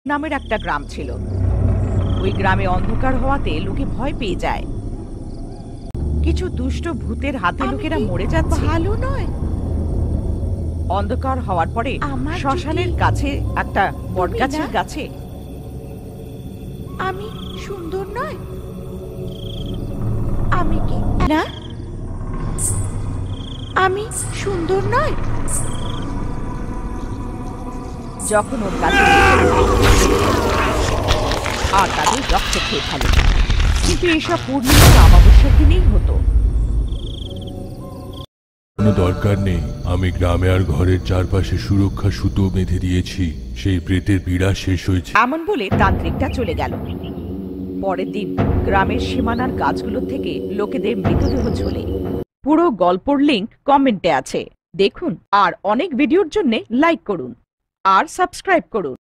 নামের একটা গ্রাম ছিল। ওই গ্রামে অন্ধকার হওয়াতে লোকে ভয় পেয়ে যায়। কিছু দুষ্ট ভূতের হাতে লোকেরা মরে যাচ্ছে। ভালো নয়। অন্ধকার হওয়ার পরে শ্মশানের কাছে একটা বটগাছের গাছে আমি সুন্দর নয়, আমি কি না, আমি সুন্দর নয়। যখন ওর কাছে আর তাদের রক্ত খেয়ে ফেলে। কিন্তু এসব পূর্ণিমা অমাবস্যার দিনেই হতো। কোনো দরকার নেই, আমি গ্রামে আর ঘরের চারপাশে সুরক্ষা সুতো বেঁধে দিয়েছি। সেই প্রেতের পীড়া শেষ হয়েছে। এমন বলে তান্ত্রিকটা চলে গেল। পরের দিন গ্রামের সীমানার গাছগুলো থেকে লোকেদের মৃতদেহ ঝোলে। পুরো গল্পর লিংক কমেন্টে আছে, দেখুন। আর অনেক ভিডিওর জন্য লাইক করুন আর সাবস্ক্রাইব করুন।